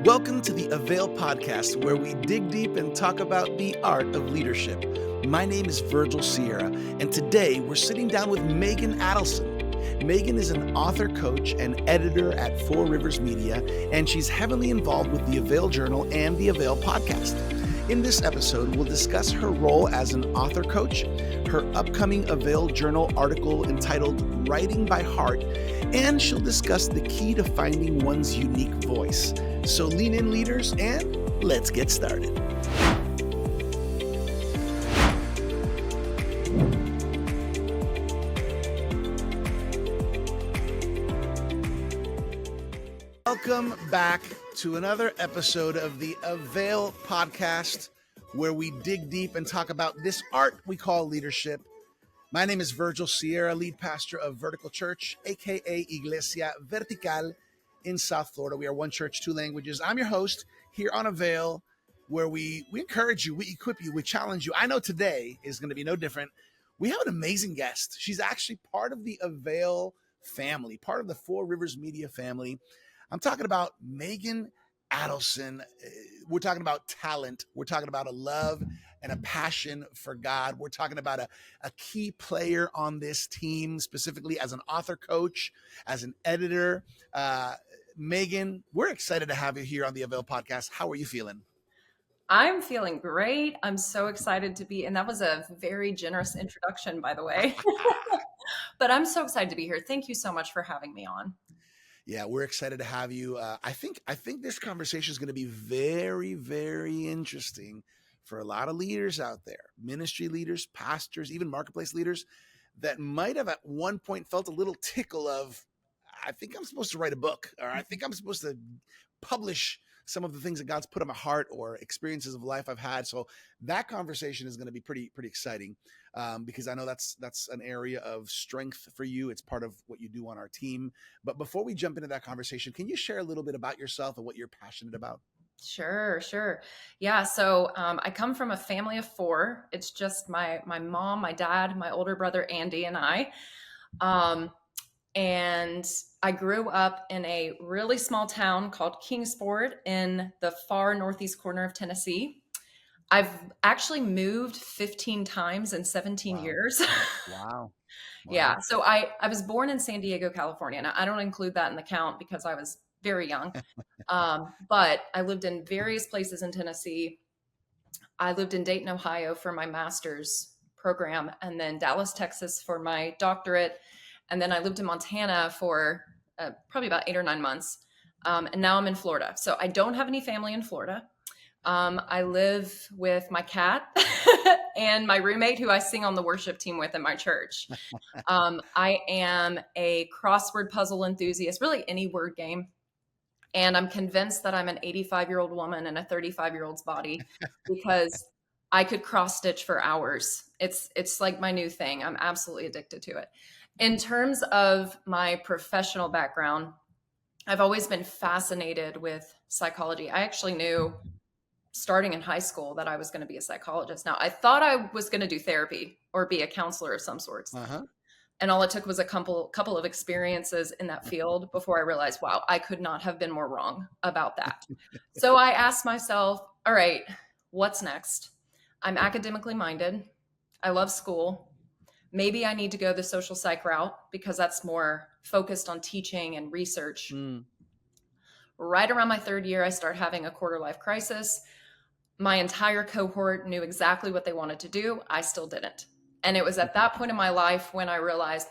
Welcome to the AVAIL podcast, where we dig deep and talk about the art of leadership. My name is Virgil Sierra, and today we're sitting down with Megan Adelson. Megan is an author, coach, and editor at Four Rivers Media, and she's heavily involved with the AVAIL Journal and the AVAIL podcast. In this episode, we'll discuss her role as an author coach, her upcoming AVAIL Journal article entitled Writing by Heart, and she'll discuss the key to finding one's unique voice. So lean in, leaders, and let's get started. Welcome back to another episode of the AVAIL podcast, where we dig deep and talk about this art we call leadership. My name is Virgil Sierra, lead pastor of Vertical Church, aka Iglesia Vertical in South Florida. We are one church, two languages. I'm your host here on AVAIL, where we encourage you, we equip you, we challenge you. I know today is going to be no different. We have an amazing guest. She's actually part of the AVAIL family, part of the Four Rivers Media family. I'm talking about Megan Adelson. We're talking about talent. We're talking about a love and a passion for God. We're talking about a key player on this team, specifically as an author coach, as an editor. Megan, we're excited to have you here on the AVAIL podcast. How are you feeling? I'm feeling great. I'm so excited to be, and that was a very generous introduction, by the way. But I'm so excited to be here. Thank you so much for having me on. Yeah, we're excited to have you. I think this conversation is going to be very, very interesting for a lot of leaders out there, ministry leaders, pastors, even marketplace leaders that might have at one point felt a little tickle of, I think I'm supposed to write a book, or I think I'm supposed to publish some of the things that God's put on my heart or experiences of life I've had. So that conversation is going to be pretty exciting because I know that's an area of strength for you. It's part of what you do on our team. But before we jump into that conversation, can you share a little bit about yourself and what you're passionate about? Sure. Yeah. So I come from a family of four. It's just my mom, my dad, my older brother, Andy, and I. And I grew up in a really small town called Kingsport in the far northeast corner of Tennessee. I've actually moved 15 times in 17 years. Wow. Yeah. So I was born in San Diego, California. Now, I don't include that in the count because I was very young. But I lived in various places in Tennessee. I lived in Dayton, Ohio for my master's program, and then Dallas, Texas for my doctorate. And then I lived in Montana for probably about 8 or 9 months. And now I'm in Florida. So I don't have any family in Florida. I live with my cat and my roommate, who I sing on the worship team with in my church. I am a crossword puzzle enthusiast, really any word game. And I'm convinced that I'm an 85-year-old woman in a 35-year-old's body because I could cross stitch for hours. It's like my new thing. I'm absolutely addicted to it. In terms of my professional background, I've always been fascinated with psychology. I actually knew starting in high school that I was going to be a psychologist. Now, I thought I was going to do therapy or be a counselor of some sorts. And all it took was a couple of experiences in that field before I realized, wow, I could not have been more wrong about that. So I asked myself, all right, what's next? I'm academically minded. I love school. Maybe I need to go the social psych route because that's more focused on teaching and research. Right around my third year, I start having a quarter life crisis. My entire cohort knew exactly what they wanted to do. I still didn't. And it was at that point in my life when I realized,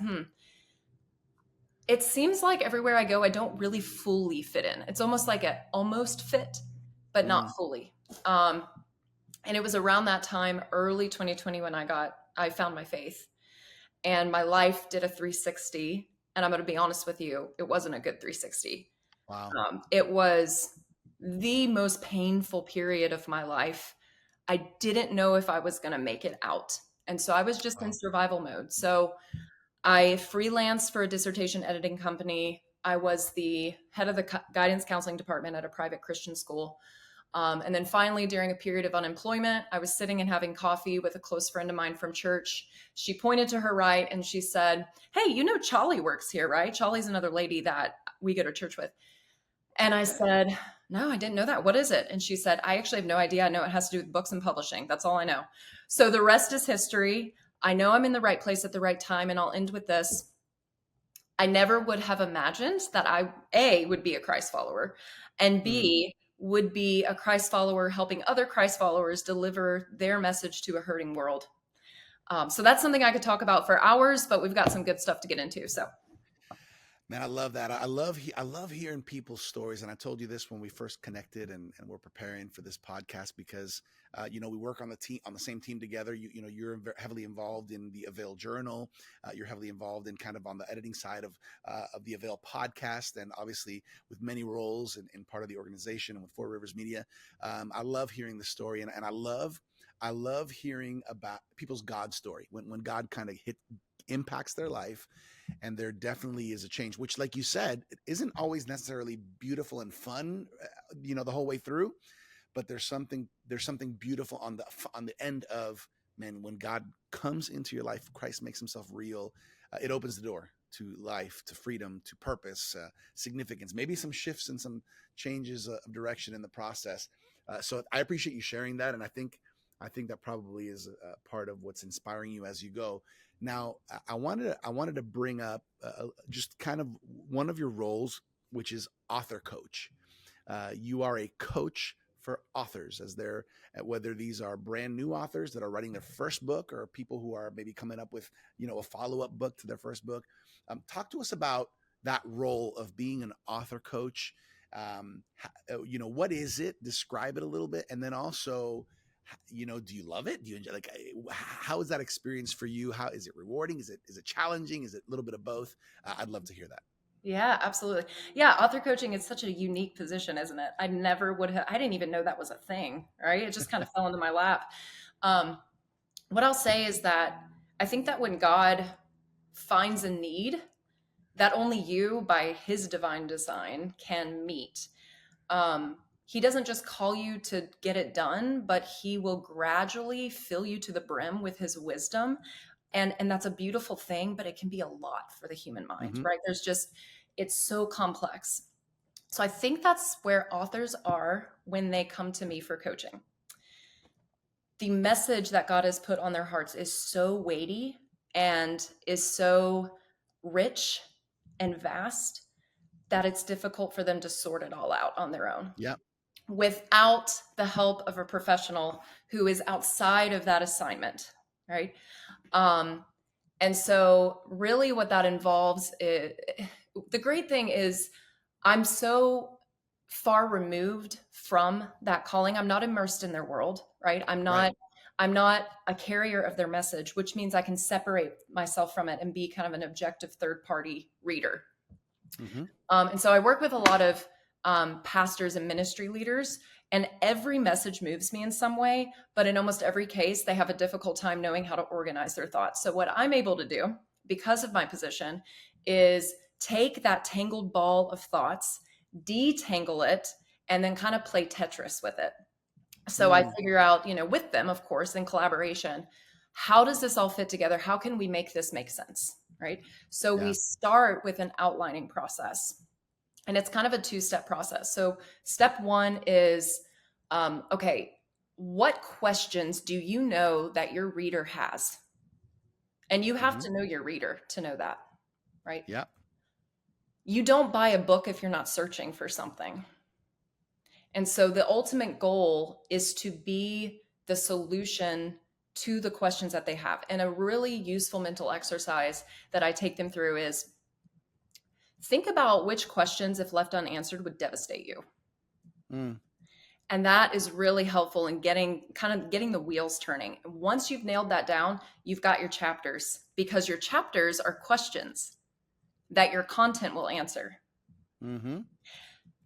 it seems like everywhere I go, I don't really fully fit in. It's almost like an almost fit, but not fully. And it was around that time, early 2020, when I found my faith. And my life did a 360. And I'm going to be honest with you, it wasn't a good 360. Wow. It was the most painful period of my life. I didn't know if I was going to make it out. And so I was just in survival mode. So I freelanced for a dissertation editing company. I was the head of the guidance counseling department at a private Christian school. And then finally, during a period of unemployment, I was sitting and having coffee with a close friend of mine from church. She pointed to her right and she said, "Hey, you know, Charlie works here, right? Charlie's another lady that we go to church with." And I said, No, I didn't know that. What is it? And she said, I actually have no idea. I know it has to do with books and publishing. That's all I know. So the rest is history. I know I'm in the right place at the right time. And I'll end with this. I never would have imagined that I, A, would be a Christ follower, and Mm. B, would be a Christ follower helping other Christ followers deliver their message to a hurting world. So that's something I could talk about for hours, but we've got some good stuff to get into. So, Man, I love that. I love hearing people's stories. And I told you this when we first connected, and we're preparing for this podcast because we work on the same team together. You're heavily involved in the AVAIL Journal. You're heavily involved in kind of on the editing side of the AVAIL podcast, and obviously with many roles in part of the organization and with Four Rivers Media. I love hearing the story, and I love hearing about people's God story when God kind of impacts their life, and there definitely is a change, which, like you said, it isn't always necessarily beautiful and fun, the whole way through. But there's something beautiful on the end of, man, when God comes into your life, Christ makes himself real. It opens the door to life, to freedom, to purpose, significance, maybe some shifts and some changes of direction in the process. So I appreciate you sharing that, and I think that probably is a part of what's inspiring you as you go. Now, I wanted to bring up just kind of one of your roles, which is author coach. You are a coach for authors, as they're whether these are brand new authors that are writing their first book, or people who are maybe coming up with a follow-up book to their first book. Talk to us about that role of being an author coach. What is it? Describe it a little bit, and then also, do you love it? Do you enjoy, like, how is that experience for you? How is it rewarding? Is it challenging? Is it a little bit of both? I'd love to hear that. yeah, absolutely. Yeah, author coaching is such a unique position, isn't it? I never would have, I didn't even know that was a thing, right? It just kind of fell into my lap. Um, what I'll say is that I think that when God finds a need that only you, by his divine design, can meet, he doesn't just call you to get it done, but he will gradually fill you to the brim with his wisdom. And that's a beautiful thing, but it can be a lot for the human mind, Hmm. right? It's so complex. So I think that's where authors are when they come to me for coaching. The message that God has put on their hearts is so weighty and is so rich and vast that it's difficult for them to sort it all out on their own Yeah. without the help of a professional who is outside of that assignment, right? Um, and so, really, what that involves is, the great thing is, I'm so far removed from that calling. I'm not immersed in their world, right? I'm Right. not. I'm not a carrier of their message, which means I can separate myself from it and be kind of an objective third party reader. Hmm. And so I work with a lot of pastors and ministry leaders, and every message moves me in some way. But in almost every case, they have a difficult time knowing how to organize their thoughts. So, what I'm able to do because of my position is take that tangled ball of thoughts, detangle it, and then kind of play Tetris with it. So I Mm. figure out, with them, of course, in collaboration, how does this all fit together? How can we make this make sense? Right. So we Yeah. start with an outlining process, and it's kind of a two-step process. So step one is, okay, what questions do you know that your reader has? And you have Hmm. to know your reader to know that, right? Yeah. You don't buy a book if you're not searching for something. And so the ultimate goal is to be the solution to the questions that they have. And a really useful mental exercise that I take them through is think about which questions, if left unanswered, would devastate you. Mm. And that is really helpful in getting the wheels turning. Once you've nailed that down, you've got your chapters, because your chapters are questions that your content will answer. Hmm.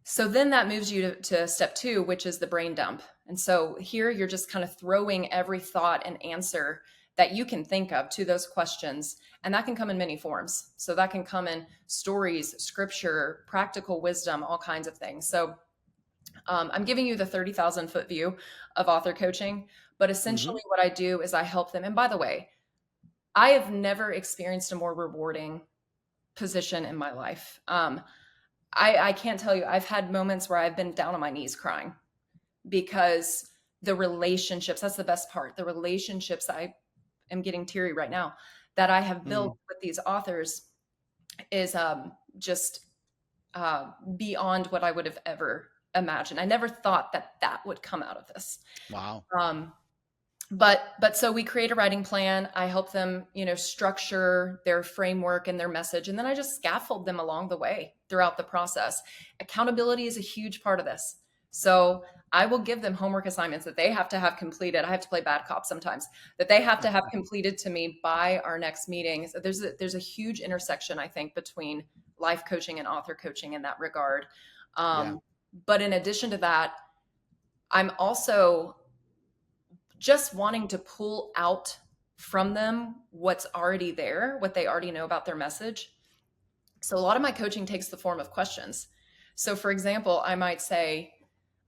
So then that moves you to step two, which is the brain dump. And so here you're just kind of throwing every thought and answer that you can think of to those questions. And that can come in many forms. So that can come in stories, scripture, practical wisdom, all kinds of things. So I'm giving you the 30,000-foot view of author coaching, but Hmm. essentially what I do is I help them. And by the way, I have never experienced a more rewarding position in my life. I can't tell you. I've had moments where I've been down on my knees crying because the relationships, that's the best part. The relationships, I am getting teary right now, that I have built Mm, with these authors is just beyond what I would have ever imagined. I never thought that that would come out of this. wow. Um, but so we create a writing plan. I help them, structure their framework and their message, and then I just scaffold them along the way throughout the process. Accountability is a huge part of this. So I will give them homework assignments that they have to have completed. I have to play bad cop sometimes, that they have to have completed to me by our next meeting. So there's a huge intersection, I think, between life coaching and author coaching in that regard. Yeah. But in addition to that, I'm also just wanting to pull out from them what's already there, what they already know about their message. So a lot of my coaching takes the form of questions. So for example, I might say,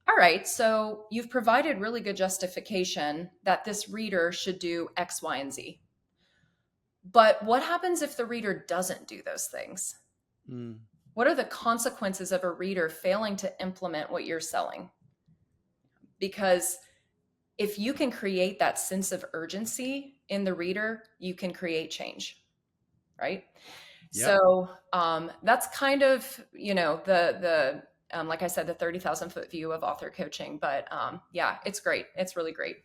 all right, so you've provided really good justification that this reader should do X, Y, and Z. But what happens if the reader doesn't do those things? Mm, What are the consequences of a reader failing to implement what you're selling? Because if you can create that sense of urgency in the reader, you can create change, right? yep. So that's kind of, the like I said, the 30,000 foot view of author coaching. But yeah, it's great. It's really great.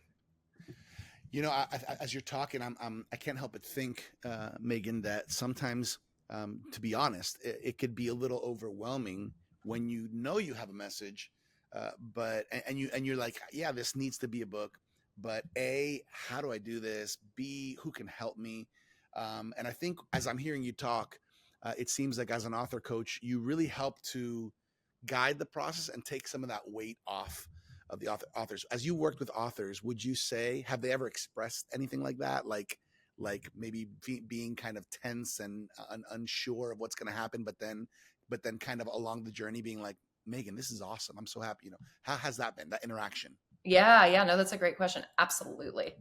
As you're talking, I can't help but think, Megan, that sometimes, to be honest, it could be a little overwhelming when you know you have a message, but and you're like, yeah, this needs to be a book, but A, how do I do this? B, who can help me? And I think as I'm hearing you talk, it seems like as an author coach, you really help to guide the process and take some of that weight off of the authors. As you worked with authors, would you say, have they ever expressed anything like that, like maybe being kind of tense and unsure of what's going to happen, but then kind of along the journey being like, Megan, this is awesome, I'm so happy? How has that been, that interaction? Yeah, no, that's a great question. Absolutely.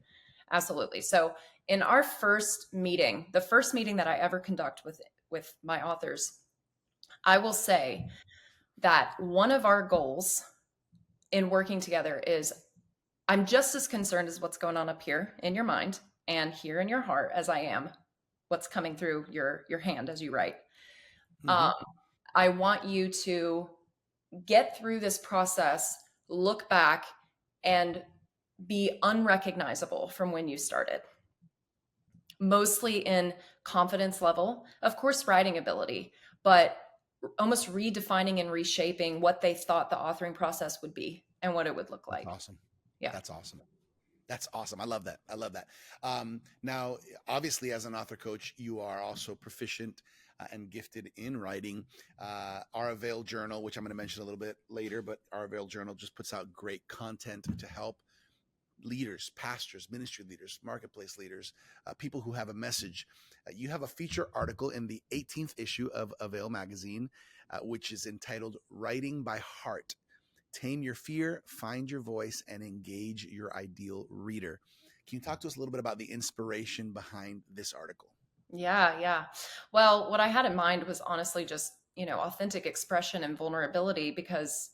Absolutely. So in our first meeting, the first meeting that I ever conduct with my authors, I will say that one of our goals in working together is I'm just as concerned as what's going on up here in your mind and here in your heart as I am what's coming through your hand as you write. Mm-hmm. Um, I want you to get through this process, look back, and be unrecognizable from when you started. Mostly in confidence level, of course, writing ability, but almost redefining and reshaping what they thought the authoring process would be and what it would look That's like. awesome. Yeah. That's awesome. That's awesome. I love that. I love that. Now, obviously, as an author coach, you are also proficient and gifted in writing. Our AVAIL Journal, which I'm going to mention a little bit later, but our AVAIL Journal just puts out great content to help leaders, pastors, ministry leaders, marketplace leaders, people who have a message. You have a feature article in the 18th issue of AVAIL magazine, which is entitled Writing by Heart. Tame your fear, find your voice, and engage your ideal reader. Can you talk to us a little bit about the inspiration behind this article? Yeah. Well, what I had in mind was honestly just, authentic expression and vulnerability because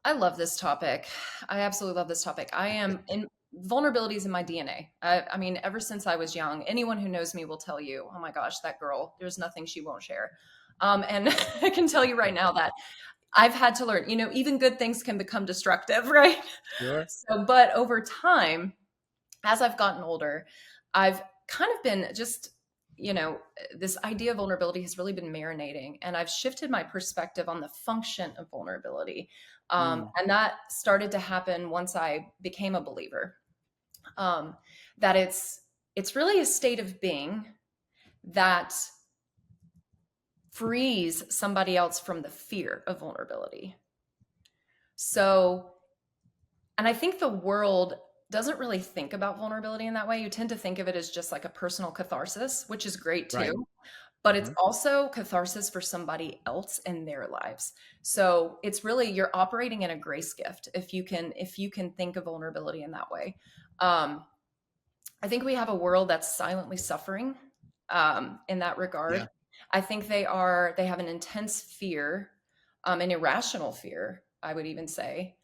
I love this topic. I absolutely love this topic. I am in vulnerabilities in my DNA. I mean, ever since I was young, anyone who knows me will tell you, oh my gosh, that girl, there's nothing she won't share. And I can tell you right now that I've had to learn, even good things can become destructive, right? Sure. So, but over time, as I've gotten older, I've kind of been just, this idea of vulnerability has really been marinating, and I've shifted my perspective on the function of vulnerability. Mm, And that started to happen once I became a believer. Um, that it's really a state of being that frees somebody else from the fear of vulnerability. So, and I think the world doesn't really think about vulnerability in that way. You tend to think of it as just like a personal catharsis, which is great right. too, but it's Mm-hmm. also catharsis for somebody else in their lives. So it's really you're operating in a grace gift if you can think of vulnerability in that way. Um, I think we have a world that's silently suffering in that regard. Yeah. I think they have an intense fear an irrational fear, I would even say,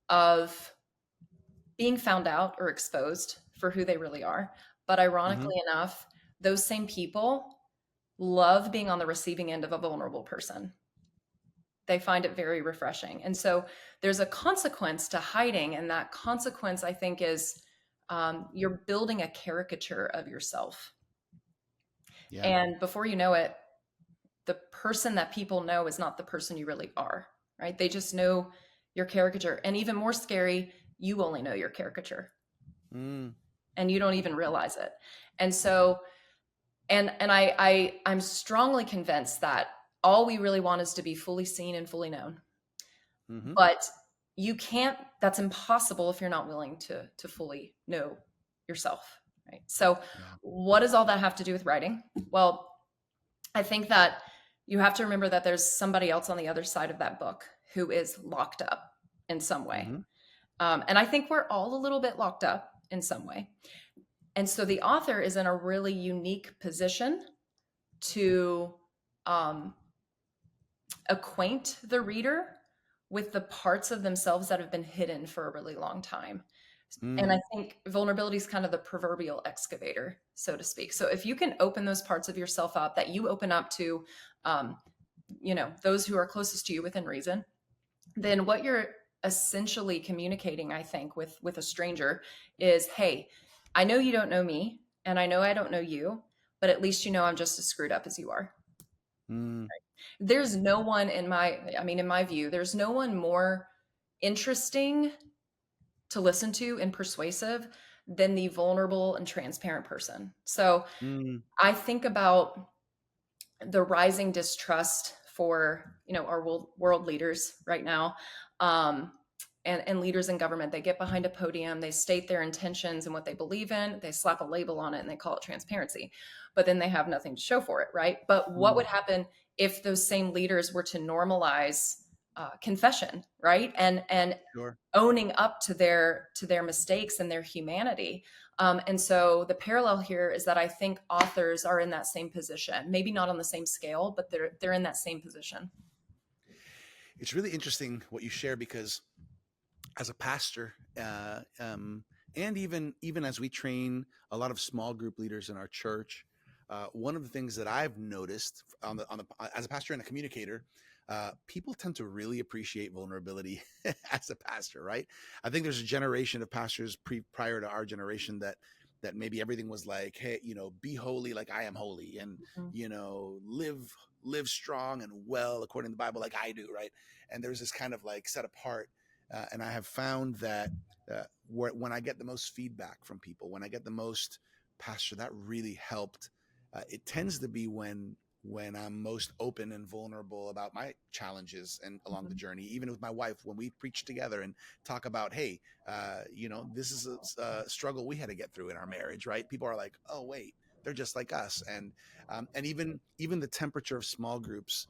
of being found out or exposed for who they really are. But Hmm. ironically enough, those same people love being on the receiving end of a vulnerable person. They find it very refreshing. And so there's a consequence to hiding. And that consequence, I think, is you're building a caricature of yourself. Yeah. And before you know it, the person that people know is not the person you really are, right? They just know your caricature. And even more scary, you only know your caricature Mm. and you don't even realize it. And so, I'm strongly convinced that all we really want is to be fully seen and fully known. Hmm. But you can't, that's impossible if you're not willing to fully know yourself, right? So Yeah. what does all that have to do with writing? Well, I think that you have to remember that there's somebody else on the other side of that book who is locked up in some way. Hmm. And I think we're all a little bit locked up in some way. And so the author is in a really unique position to um, acquaint the reader with the parts of themselves that have been hidden for a really long time. And I Mm. think vulnerability is kind of the proverbial excavator, so to speak. So if you can open those parts of yourself up that you open up to, um, those who are closest to you within reason, then what you're essentially communicating, I think, with a stranger is, hey, I know you don't know me, and I know I don't know you, but at least you know I'm just as screwed up as you are. Mm. There's no one in my view, there's no one more interesting to listen to and persuasive than the vulnerable and transparent person. So Mm. I think about the rising distrust for our world leaders right now, um, and leaders in government. They get behind a podium, they state their intentions and what they believe in, they slap a label on it, and they call it transparency, but then they have nothing to show for it, right? But what would Mm. happen if those same leaders were to normalize confession, right? And Sure. owning up to their mistakes and their humanity. And so the parallel here is that I think authors are in that same position, maybe not on the same scale, but they're in that same position. It's really interesting what you share because as a pastor, and even as we train a lot of small group leaders in our church, one of the things that I've noticed on the as a pastor and a communicator, people tend to really appreciate vulnerability as a pastor, right? I think there's a generation of pastors prior to our generation that maybe everything was like, hey, be holy like I am holy, and Mhm. live strong and well according to the Bible like I do, right? And there's this kind of like set apart, and I have found that when I get the most feedback from people, when I get the most, pastor, that really helped. It tends to be when I'm most open and vulnerable about my challenges and along the Mhm. journey, even with my wife, when we preach together and talk about, hey, this is a struggle we had to get through in our marriage, right? People are like, oh wait, they're just like us, and even the temperature of small groups,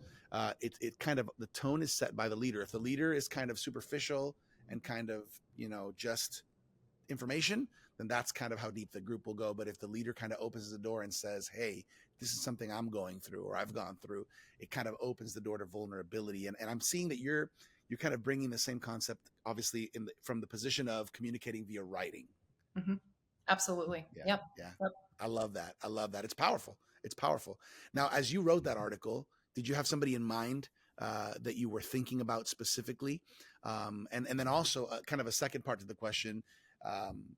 it kind of, the tone is set by the leader. If the leader is kind of superficial and kind of just information, then that's kind of how deep the group will go. But if the leader kind of opens the door and says, hey, this is something I'm going through or I've gone through, it kind of opens the door to vulnerability. And I'm seeing that you're kind of bringing the same concept, obviously, from the position of communicating via writing. Mhm. Absolutely. Yeah, Yep. yeah. Yep. I love that. I love that. It's powerful. It's powerful. Now, as you wrote that article, did you have somebody in mind that you were thinking about specifically? And then also kind of a second part to the question, um,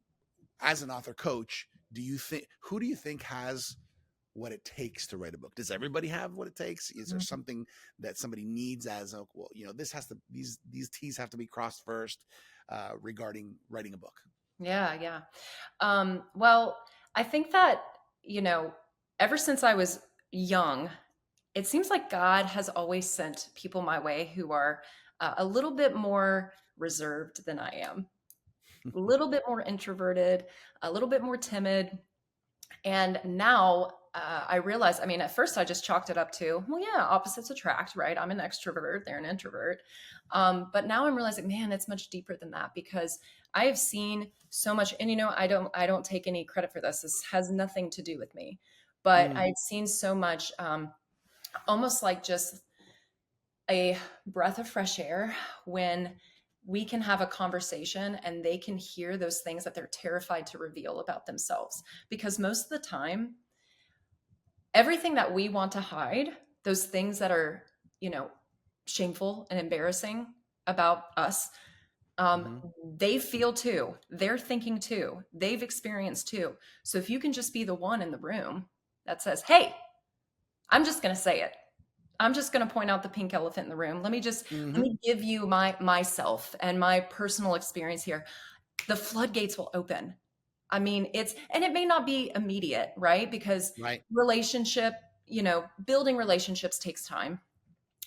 as an author coach, who do you think has what it takes to write a book? Does everybody have what it takes? Is there Mhm. something that somebody needs as a, well, this has to, these T's have to be crossed first, regarding writing a book? Yeah, yeah. Well, I think that, you know, ever since I was young, it seems like God has always sent people my way who are a little bit more reserved than I am, a little bit more introverted, a little bit more timid. And now I realize, I mean, at first I just chalked it up to, well, yeah, opposites attract, right? I'm an extrovert, they're an introvert. But now I'm realizing, man, it's much deeper than that because I have seen so much, and I don't take any credit for this. This has nothing to do with me, but Mm. I've seen so much, almost like just a breath of fresh air when we can have a conversation and they can hear those things that they're terrified to reveal about themselves. Because most of the time, everything that we want to hide, those things that are, you know, shameful and embarrassing about us, um, Hmm. they feel too. They're thinking too. They've experienced too. So if you can just be the one in the room that says, hey, I'm just going to say it. I'm just going to point out the pink elephant in the room. Let Hmm. me give you myself and my personal experience here. The floodgates will open. I mean, and it may not be immediate, right? Because Right. relationship, building relationships takes time.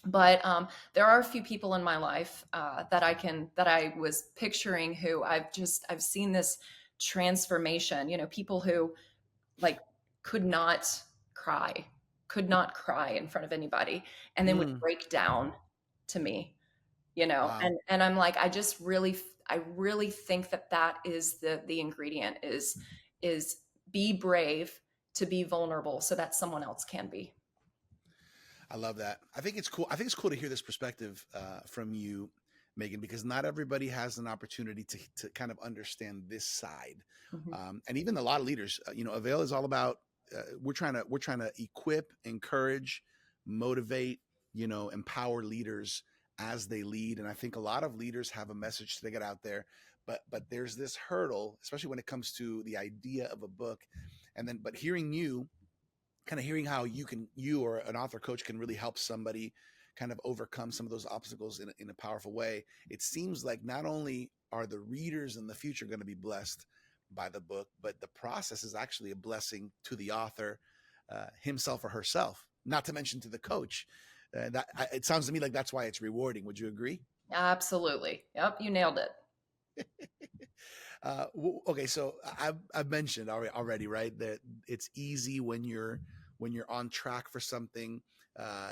But there are a few people in my life that I was picturing who I've seen this transformation. People who like could not cry, could not cry in front of anybody, and then would Mm. break down to me, Wow. and I'm like, I really think that is the ingredient is be brave to be vulnerable so that someone else can be. I love that. I think it's cool. I think it's cool to hear this perspective from you, Megan, because not everybody has an opportunity to kind of understand this side. Mhm. And even a lot of leaders, Avail is all about. We're trying to equip, encourage, motivate, empower leaders as they lead. And I think a lot of leaders have a message to get out there, but there's this hurdle, especially when it comes to the idea of a book, and then but hearing how you or an author coach can really help somebody kind of overcome some of those obstacles in a powerful way. It seems like not only are the readers in the future going to be blessed by the book, but the process is actually a blessing to the author himself or herself, not to mention to the coach. It sounds to me like that's why it's rewarding. Would you agree? Absolutely. Yep, you nailed it. Okay, so I've mentioned already, right, that it's easy when you're on track for something.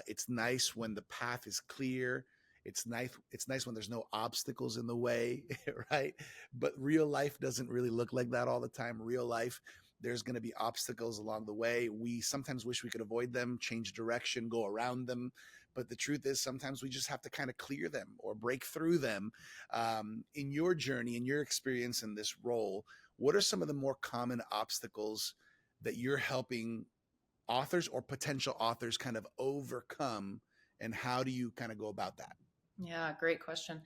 It's nice when the path is clear. It's nice when there's no obstacles in the way, right? But real life doesn't really look like that all the time. Real life, there's going to be obstacles along the way. We sometimes wish we could avoid them, change direction, go around them. But the truth is, sometimes we just have to kind of clear them or break through them. In your journey, in your experience in this role, what are some of the more common obstacles that you're helping authors or potential authors kind of overcome, and how do you kind of go about that? Yeah, great question.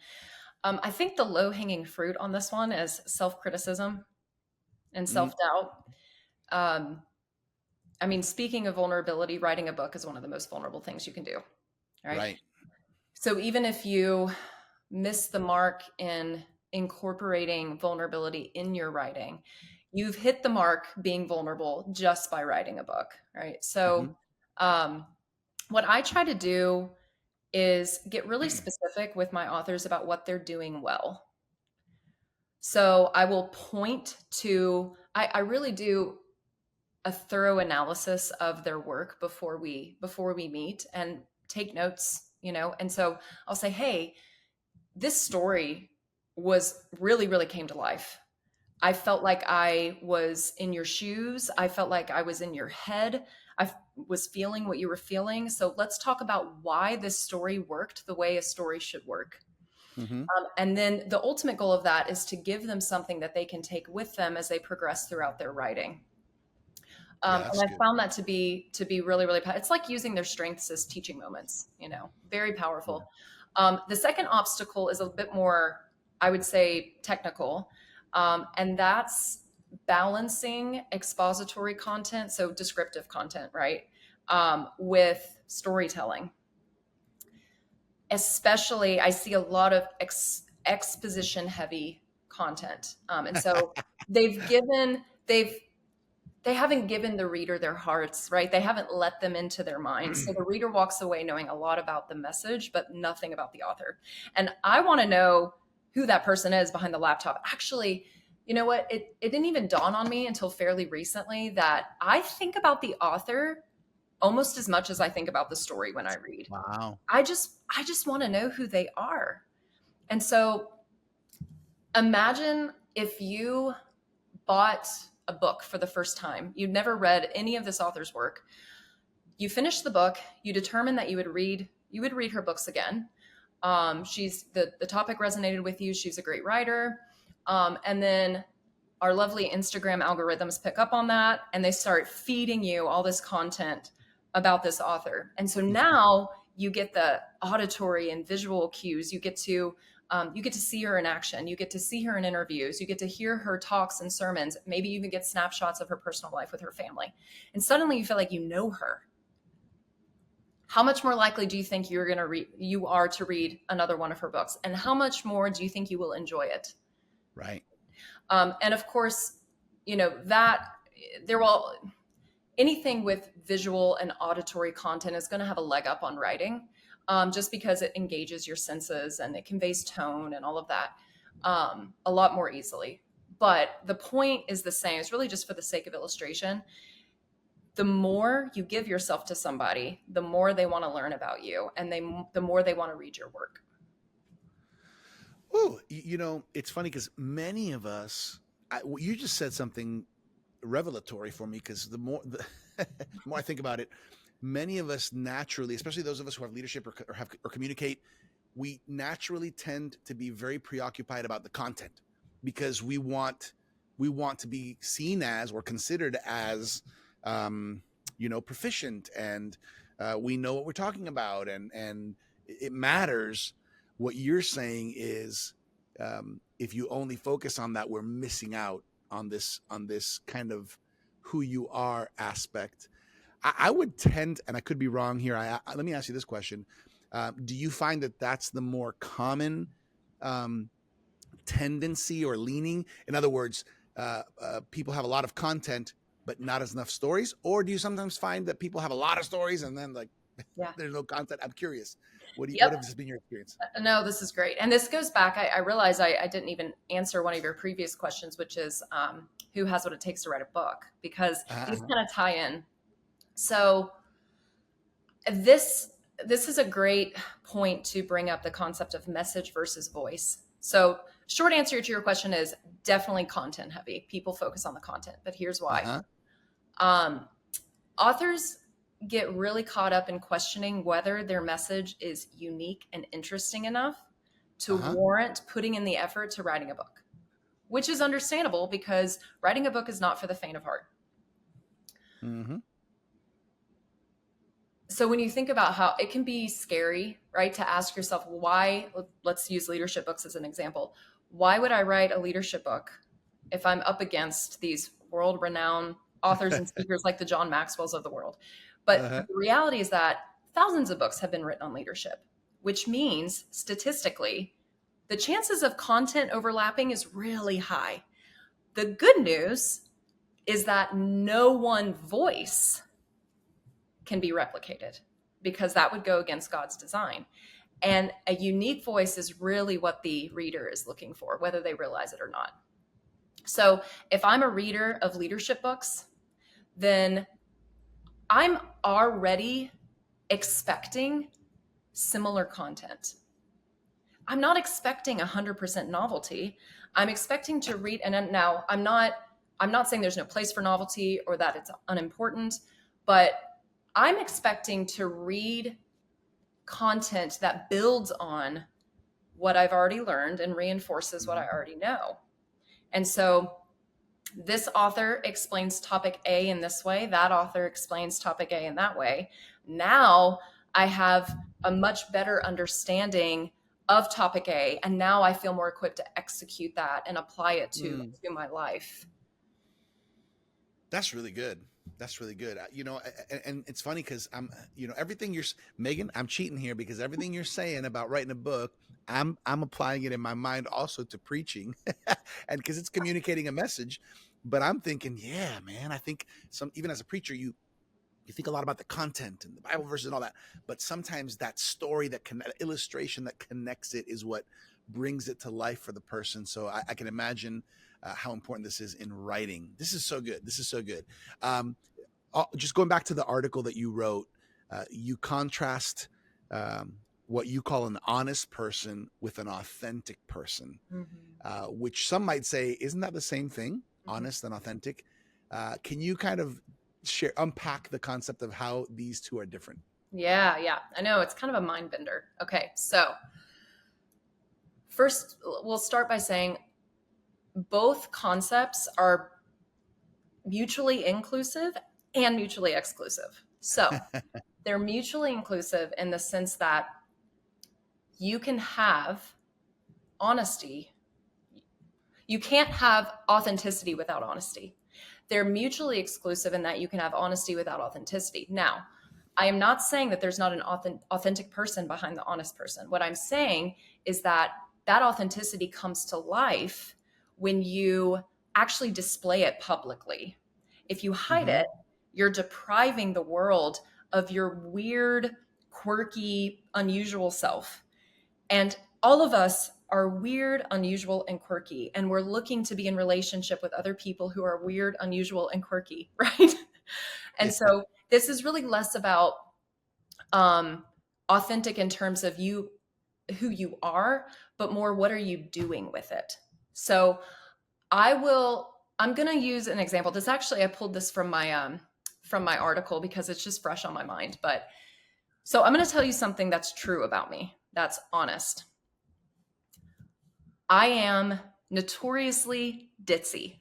I think the low hanging fruit on this one is self criticism and Mm, self doubt. Um, I mean, speaking of vulnerability, writing a book is one of the most vulnerable things you can do, right? right. So even if you miss the mark in incorporating vulnerability in your writing, you've hit the mark being vulnerable just by writing a book, right? Hmm. So, um, what I try to do is get really specific with my authors about what they're doing well. So I will point to, I really do a thorough analysis of their work before we meet and take notes, and so I'll say, hey, this story was really came to life. I felt like I was in your shoes. I felt like I was in your head. Was feeling what you were feeling. So let's talk about why this story worked the way a story should work. Hmm. And then the ultimate goal of that is to give them something that they can take with them as they progress throughout their writing. Yeah, And that's I good. found that to be really it's like using their strengths as teaching moments. Very Yeah. powerful. The second obstacle is a bit more, I would say, technical, and that's balancing expository content, so descriptive content, right, with storytelling. Especially, I see a lot of exposition heavy content, and so they've they haven't given the reader their hearts, right? They haven't let them into their minds. So the reader walks away knowing a lot about the message, but nothing about the author. And I want to know who that person is behind the laptop. Actually, you know what? It didn't even dawn on me until fairly recently that I think about the author almost as much as I think about the story when I read. Wow. I just want to know who they are. And so imagine if you bought a book for the first time. You'd never read any of this author's work. You finish the book, you determine that you would read you would read her books again. She's the topic resonated with you. She's a great writer. And then our lovely Instagram algorithms pick up on that and they start feeding you all this content about this author. And so now you get the auditory and visual cues. You get to see her in action. You get to see her in interviews. You get to hear her talks and sermons. Maybe you even get snapshots of her personal life with her family. And suddenly you feel like you know her. How much more likely do you think you are to read another one of her books? And how much more do you think you will enjoy it? Right. And of course, that there will anything with visual and auditory content is going to have a leg up on writing, just because it engages your senses and it conveys tone and all of that a lot more easily. But the point is the same. It's really just for the sake of illustration. The more you give yourself to somebody, the more they want to learn about you, and the more they want to read your work. Oh, it's funny because many of us, you just said something revelatory for me, because the more I think about it, many of us naturally, especially those of us who have leadership or communicate, we naturally tend to be very preoccupied about the content, because we want to be seen as or considered as proficient, and we know what we're talking about, and it matters. What you're saying is, if you only focus on that, we're missing out on this kind of who you are aspect. I would tend, and I could be wrong here. Let me ask you this question: do you find that that's the more common tendency or leaning? In other words, people have a lot of content but not as enough stories, or do you sometimes find that people have a lot of stories and then there's no content? I'm curious. What have this been your experience? No, this is great. And this goes back, I realize I didn't even answer one of your previous questions, which is who has what it takes to write a book, because these kind of tie in. So this is a great point to bring up the concept of message versus voice. So short answer to your question is definitely content heavy. People focus on the content, but here's why. Authors get really caught up in questioning whether their message is unique and interesting enough to warrant putting in the effort to writing a book, which is understandable because writing a book is not for the faint of heart. Mm-hmm. So when you think about how it can be scary, right, to ask yourself, why, let's use leadership books as an example. Why would I write a leadership book if I'm up against these world-renowned authors and speakers like the John Maxwells of the world? But the reality is that thousands of books have been written on leadership, which means statistically, the chances of content overlapping is really high. The good news is that no one voice can be replicated, because that would go against God's design. And a unique voice is really what the reader is looking for, whether they realize it or not. So if I'm a reader of leadership books, then I'm already expecting similar content. I'm not expecting 100% novelty. I'm expecting to read, and now I'm not saying there's no place for novelty or that it's unimportant, but I'm expecting to read content that builds on what I've already learned and reinforces what I already know. And so this author explains topic A in this way, that author explains topic A in that way. Now I have a much better understanding of topic A, and now I feel more equipped to execute that and apply it to my life. That's really good. And it's funny because everything Megan, I'm cheating here, because everything you're saying about writing a book, I'm applying it in my mind also to preaching, and because it's communicating a message. But I'm thinking, yeah, man, I think even as a preacher, you think a lot about the content and the Bible verses and all that, but sometimes that story, that illustration that connects it is what brings it to life for the person. So I can imagine how important this is in writing. This is so good. Just going back to the article that you wrote, you contrast what you call an honest person with an authentic person, which some might say, isn't that the same thing? Honest and authentic. Can you kind of unpack the concept of how these two are different? Yeah, yeah. I know it's kind of a mind bender. Okay, so first, we'll start by saying both concepts are mutually inclusive and mutually exclusive. So they're mutually inclusive in the sense that you can have honesty. You can't have authenticity without honesty. They're mutually exclusive in that you can have honesty without authenticity. Now, I am not saying that there's not an authentic person behind the honest person. What I'm saying is that that authenticity comes to life when you actually display it publicly. If you hide Mm-hmm. it, you're depriving the world of your weird, quirky, unusual self. And all of us are weird, unusual, and quirky. And we're looking to be in relationship with other people who are weird, unusual, and quirky, right? And Yeah. so this is really less about um, authentic in terms of you, who you are, but more what are you doing with it? So I'm going to use an example. This actually, I pulled this from my article because it's just fresh on my mind. But so I'm going to tell you something that's true about me. That's honest. I am notoriously ditzy.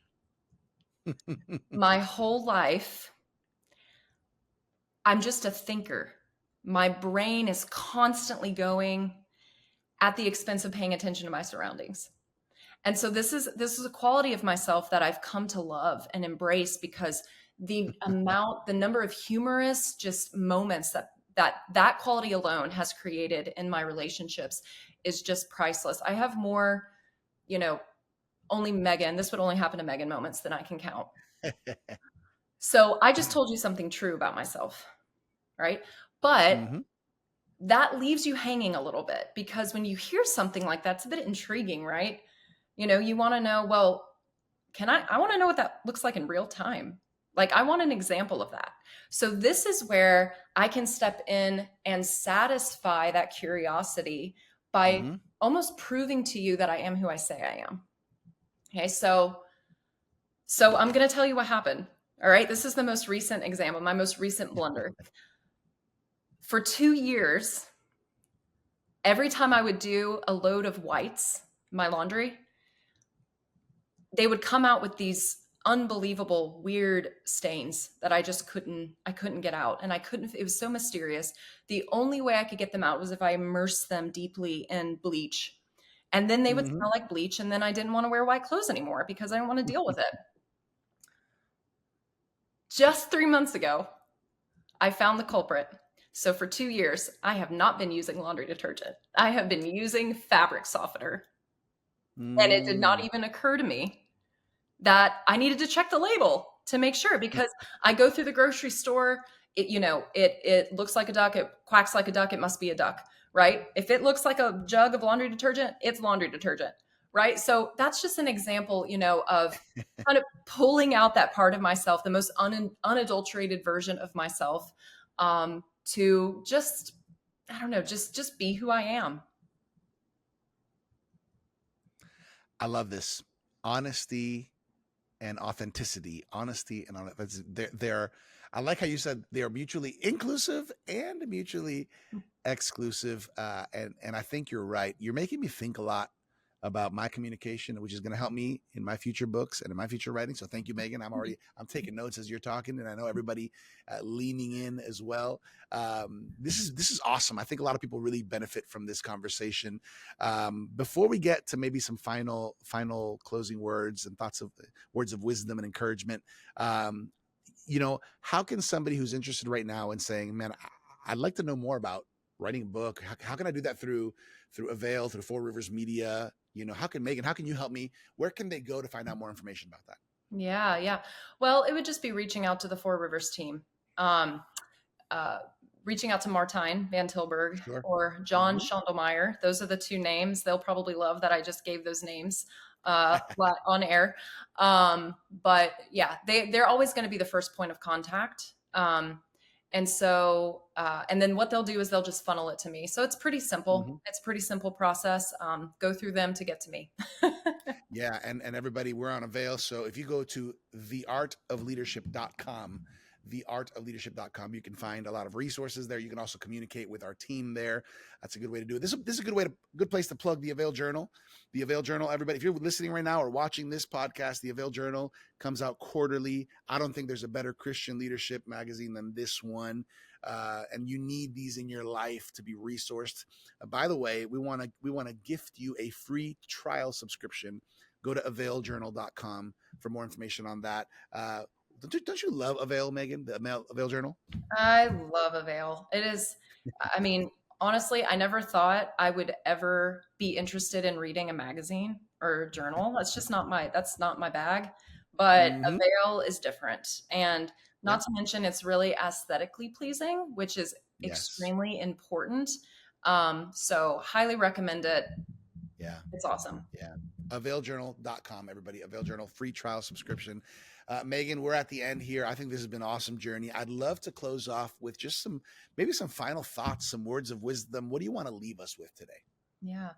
My whole life, I'm just a thinker. My brain is constantly going at the expense of paying attention to my surroundings. And so this is a quality of myself that I've come to love and embrace because the number of humorous just moments that quality alone has created in my relationships is just priceless. I have more, you know, only Megan, this would only happen to Megan moments than I can count. So I just told you something true about myself, right? But Mm-hmm. that leaves you hanging a little bit because when you hear something like that, it's a bit intriguing, right? You want to know, well, I want to know what that looks like in real time. Like, I want an example of that. So, this is where I can step in and satisfy that curiosity by Mm-hmm. almost proving to you that I am who I say I am. Okay. So I'm going to tell you what happened. All right. This is the most recent example, my most recent blunder. For 2 years, every time I would do a load of whites, my laundry, they would come out with these unbelievable weird stains that I couldn't get out. And it was so mysterious. The only way I could get them out was if I immersed them deeply in bleach. And then they would Mm-hmm. smell like bleach. And then I didn't want to wear white clothes anymore because I didn't want to deal with it. Just 3 months ago, I found the culprit. So for 2 years, I have not been using laundry detergent. I have been using fabric softener. And it did not Mm. even occur to me that I needed to check the label to make sure because I go through the grocery store, it looks like a duck, it quacks like a duck, it must be a duck, right? If it looks like a jug of laundry detergent, it's laundry detergent, right? So that's just an example, of kind of pulling out that part of myself, the most unadulterated version of myself, to just, I don't know, just be who I am. I love this honesty and authenticity. Honesty and they're. I like how you said they are mutually inclusive and mutually exclusive. And I think you're right. You're making me think a lot about my communication, which is going to help me in my future books and in my future writing. So thank you, Megan. I'm taking notes as you're talking, and I know everybody leaning in as well. This is awesome. I think a lot of people really benefit from this conversation. Before we get to maybe some final closing words and thoughts of words of wisdom and encouragement, how can somebody who's interested right now in saying, "Man, I'd like to know more about writing a book. How can I do that through AVAIL, through Four Rivers Media? How can Megan, how can you help me? Where can they go to find out more information about that?" Yeah, yeah. Well, it would just be reaching out to the Four Rivers team. Um, uh, Reaching out to Martine Van Tilburg Sure. or John Mm-hmm. Schondelmeyer. Those are the two names. They'll probably love that I just gave those names on air. But yeah, they're always going to be the first point of contact. And then what they'll do is they'll just funnel it to me. So it's pretty simple. Mm-hmm. It's a pretty simple process. Go through them to get to me. Yeah, and everybody, we're on AVAIL. So if you go to theartofleadership.com, theartofleadership.com. You can find a lot of resources there. You can also communicate with our team there. That's a good way to do it. This is a good place to plug the AVAIL Journal. The AVAIL Journal, everybody, if you're listening right now or watching this podcast, the AVAIL Journal comes out quarterly. I don't think there's a better Christian leadership magazine than this one. And you need these in your life to be resourced. By the way, we want to gift you a free trial subscription. Go to availjournal.com for more information on that. Don't you love AVAIL, Megan, the AVAIL Journal? I love AVAIL. It is, I mean, honestly, I never thought I would ever be interested in reading a magazine or a journal. That's not my bag. But Mm-hmm. AVAIL is different. And not Yep. to mention, it's really aesthetically pleasing, which is Yes. extremely important. So highly recommend it. Yeah. It's awesome. Yeah. AVAILjournal.com, everybody. AVAIL Journal, free trial subscription. Megan, we're at the end here. I think this has been an awesome journey. I'd love to close off with just maybe some final thoughts, some words of wisdom. What do you want to leave us with today? Yeah.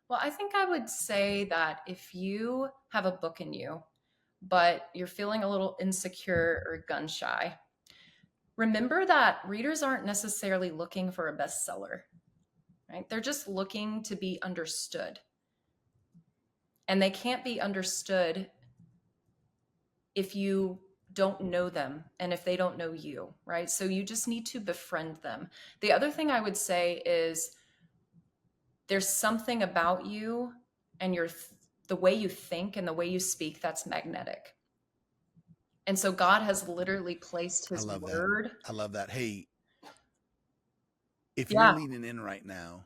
Well, I think I would say that if you have a book in you, but you're feeling a little insecure or gun shy, remember that readers aren't necessarily looking for a bestseller, right? They're just looking to be understood. And they can't be understood if you don't know them and if they don't know you, right? So you just need to befriend them. The other thing I would say is there's something about you and the way you think and the way you speak that's magnetic. And so God has literally placed his word. I love that. Hey, if you're Yeah. leaning in right now,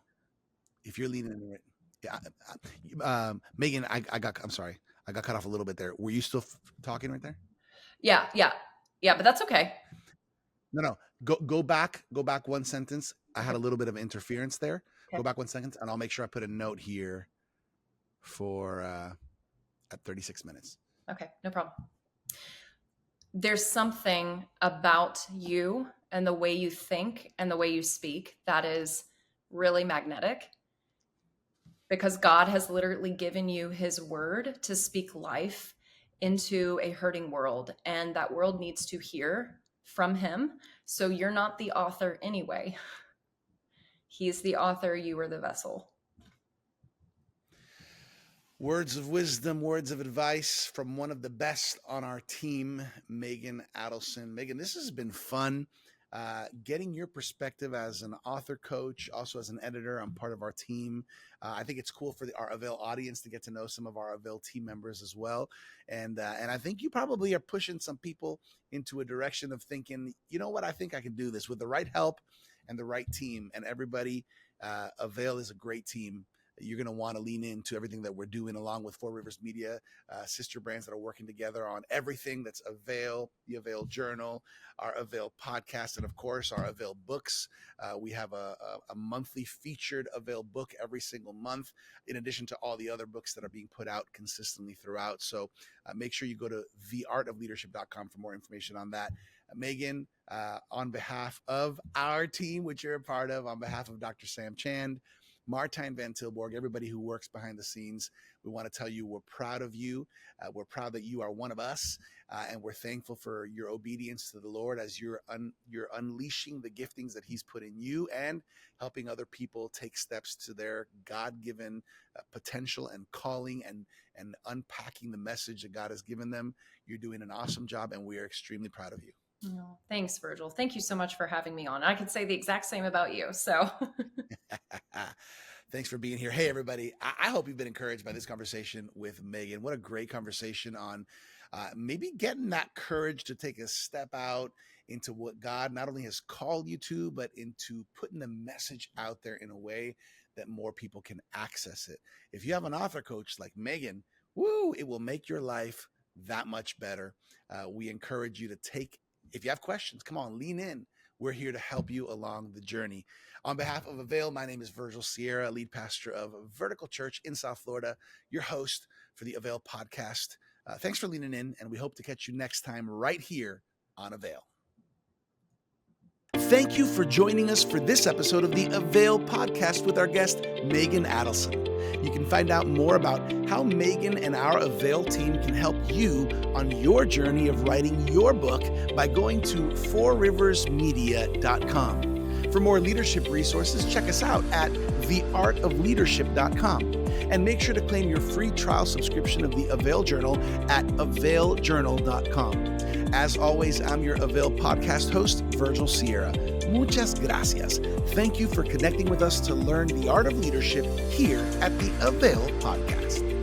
yeah, Megan, I'm sorry. I got cut off a little bit there. Were you still talking right there? Yeah. Yeah. Yeah. But that's okay. No. Go back one sentence. I had a little bit of interference there. Okay. Go back one sentence and I'll make sure I put a note here for at 36 minutes. Okay. No problem. There's something about you and the way you think and the way you speak that is really magnetic, because God has literally given you his word to speak life into a hurting world, and that world needs to hear from him. So you're not the author anyway. He's the author, you are the vessel. Words of wisdom, words of advice from one of the best on our team, Megan Adelson. Megan, this has been fun. Getting your perspective as an author coach, also as an editor. I'm part of our team. I think it's cool for our AVAIL audience to get to know some of our AVAIL team members as well. And I think you probably are pushing some people into a direction of thinking, you know what, I think I can do this with the right help and the right team. And everybody, AVAIL is a great team. You're going to want to lean into everything that we're doing along with Four Rivers Media, sister brands that are working together on everything that's AVAIL, the AVAIL Journal, our AVAIL podcast, and of course our AVAIL books. We have a monthly featured AVAIL book every single month, in addition to all the other books that are being put out consistently throughout. So make sure you go to theartofleadership.com for more information on that. Megan, on behalf of our team, which you're a part of, on behalf of Dr. Sam Chand, Martijn Van Tilborg, everybody who works behind the scenes, we want to tell you we're proud of you. We're proud that you are one of us, and we're thankful for your obedience to the Lord as you're unleashing the giftings that he's put in you and helping other people take steps to their God-given potential and calling and unpacking the message that God has given them. You're doing an awesome job, and we are extremely proud of you. Oh, thanks, Virgil. Thank you so much for having me on. I could say the exact same about you. So thanks for being here. Hey, everybody. I hope you've been encouraged by this conversation with Megan. What a great conversation on maybe getting that courage to take a step out into what God not only has called you to, but into putting the message out there in a way that more people can access it. If you have an author coach like Megan, it will make your life that much better. We encourage you to if you have questions, come on, lean in. We're here to help you along the journey. On behalf of AVAIL, my name is Virgil Sierra, lead pastor of Vertical Church in South Florida, your host for the AVAIL podcast. Thanks for leaning in, and we hope to catch you next time right here on AVAIL. Thank you for joining us for this episode of the AVAIL podcast with our guest, Megan Adelson. You can find out more about how Megan and our AVAIL team can help you on your journey of writing your book by going to fourriversmedia.com. For more leadership resources, check us out at theartofleadership.com. And make sure to claim your free trial subscription of the AVAIL Journal at availjournal.com. As always, I'm your AVAIL podcast host, Virgil Sierra. Muchas gracias. Thank you for connecting with us to learn the art of leadership here at the AVAIL podcast.